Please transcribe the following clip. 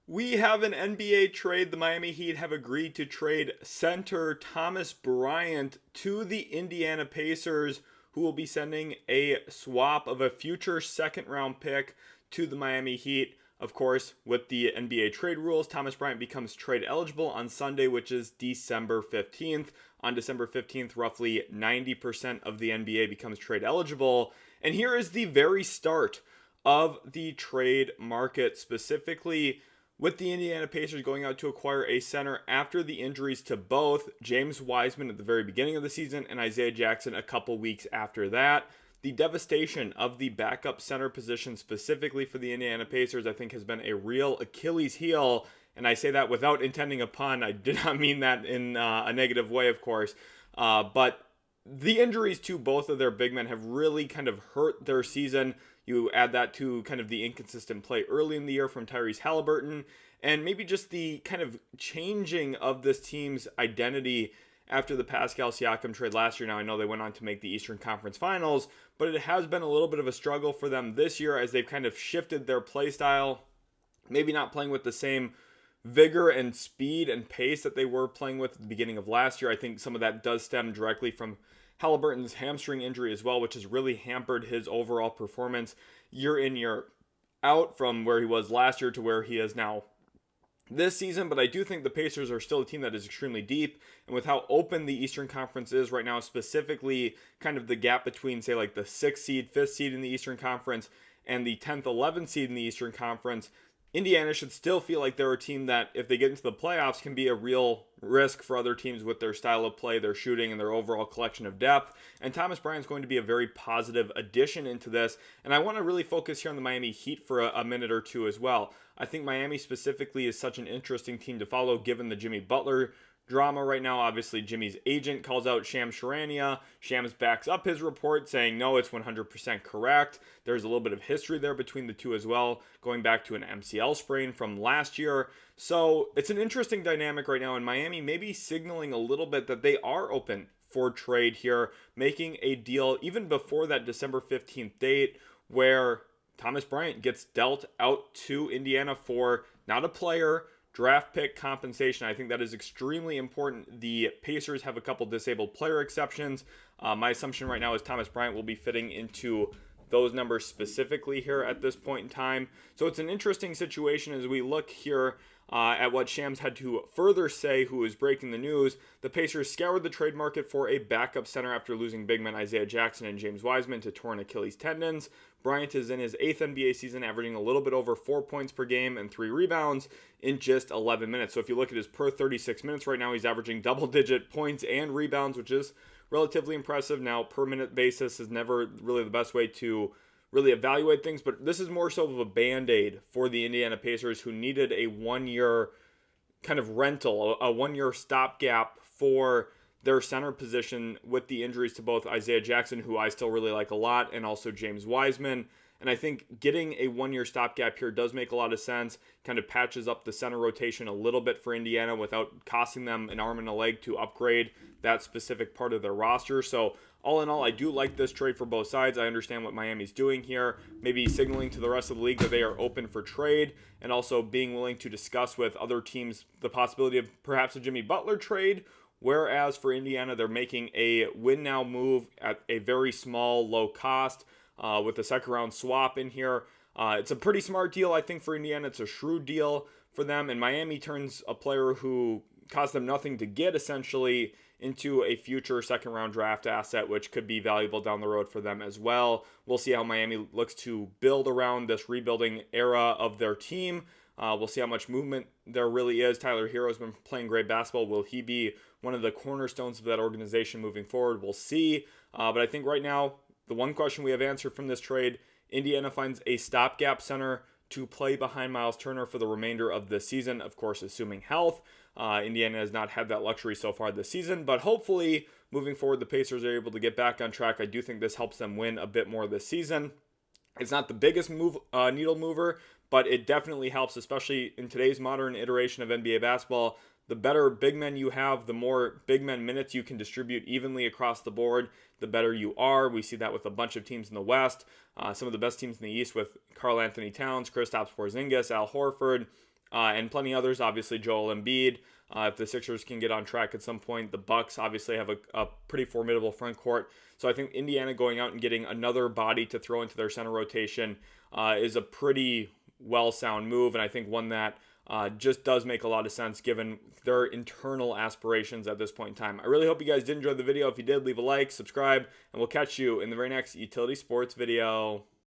We have an NBA trade. The Miami Heat have agreed to trade center Thomas Bryant to the Indiana Pacers, who will be sending a swap of a future second round pick to the Miami Heat. Of course, with the NBA trade rules, Thomas Bryant becomes trade eligible on Sunday, which is December 15th. On December 15th, roughly 90% of the NBA becomes trade eligible. And here is the very start of the trade market, specifically with the Indiana Pacers going out to acquire a center after the injuries to both James Wiseman at the very beginning of the season and Isaiah Jackson a couple weeks after that. The devastation of the backup center position specifically for the Indiana Pacers, I think, has been a real Achilles heel. And I say that without intending a pun. I did not mean that in a negative way, of course. But the injuries to both of their big men have really kind of hurt their season. You add that to kind of the inconsistent play early in the year from Tyrese Halliburton, and maybe just the kind of changing of this team's identity after the Pascal Siakam trade last year. Now, I know they went on to make the Eastern Conference Finals, but it has been a little bit of a struggle for them this year as they've kind of shifted their play style, maybe not playing with the same vigor and speed and pace that they were playing with at the beginning of last year. I think some of that does stem directly from Halliburton's hamstring injury as well, which has really hampered his overall performance year in, year out, from where he was last year to where he is now this season. But I do think the Pacers are still a team that is extremely deep, and with how open the Eastern Conference is right now, specifically kind of the gap between, say, like the 6th seed, 5th seed in the Eastern Conference and the 10th, 11th seed in the Eastern Conference, Indiana should still feel like they're a team that, if they get into the playoffs, can be a real risk for other teams with their style of play, their shooting, and their overall collection of depth. And Thomas Bryant's going to be a very positive addition into this. And I want to really focus here on the Miami Heat for a minute or two as well. I think Miami specifically is such an interesting team to follow given the Jimmy Butler drama right now. Obviously, Jimmy's agent calls out Shams Charania. Shams backs up his report saying, no, it's 100% correct. There's a little bit of history there between the two as well, going back to an MCL sprain from last year. So it's an interesting dynamic right now in Miami, maybe signaling a little bit that they are open for trade here, making a deal even before that December 15th date where Thomas Bryant gets dealt out to Indiana for not a player, draft pick compensation. I think that is extremely important. The Pacers have a couple disabled player exceptions. My assumption right now is Thomas Bryant will be fitting into those numbers specifically here at this point in time. So it's an interesting situation as we look here at what Shams had to further say, who is breaking the news. The Pacers scoured the trade market for a backup center after losing big men Isaiah Jackson and James Wiseman to torn Achilles tendons. Bryant is in his 8th NBA season, averaging a little bit over 4 points per game and 3 rebounds in just 11 minutes. So if you look at his per 36 minutes right now, he's averaging double-digit points and rebounds, which is relatively impressive. Now, per minute basis is never really the best way to really evaluate things, but this is more so of a band-aid for the Indiana Pacers, who needed a one-year kind of rental, a one-year stopgap for their center position with the injuries to both Isaiah Jackson, who I still really like a lot, and also James Wiseman. And I think getting a one-year stopgap here does make a lot of sense, kind of patches up the center rotation a little bit for Indiana without costing them an arm and a leg to upgrade that specific part of their roster. So all in all, I do like this trade for both sides. I understand what Miami's doing here, maybe signaling to the rest of the league that they are open for trade, and also being willing to discuss with other teams the possibility of perhaps a Jimmy Butler trade. Whereas for Indiana, they're making a win-now move at a very small, low cost with a second-round swap in here. It's a pretty smart deal, I think, for Indiana. It's a shrewd deal for them. And Miami turns a player who cost them nothing to get, essentially, into a future second-round draft asset, which could be valuable down the road for them as well. We'll see how Miami looks to build around this rebuilding era of their team. We'll see how much movement there really is. Tyler Hero's been playing great basketball. Will he be one of the cornerstones of that organization moving forward? We'll see. But I think right now, the one question we have answered from this trade, Indiana finds a stopgap center to play behind Miles Turner for the remainder of the season, of course, assuming health. Indiana has not had that luxury so far this season, but hopefully moving forward, the Pacers are able to get back on track. I do think this helps them win a bit more this season. It's not the biggest needle mover, but it definitely helps, especially in today's modern iteration of NBA basketball. The better big men you have, the more big men minutes you can distribute evenly across the board, the better you are. We see that with a bunch of teams in the West. Some of the best teams in the East with Karl Anthony Towns, Kristaps Porzingis, Al Horford, and plenty others. Obviously, Joel Embiid. If the Sixers can get on track at some point, the Bucks obviously have a pretty formidable front court. So I think Indiana going out and getting another body to throw into their center rotation is a pretty well sound move, and I think one that just does make a lot of sense given their internal aspirations at this point in time. I really hope you guys did enjoy the video. If you did, leave a like, subscribe, and we'll catch you in the very next Utility Sports video.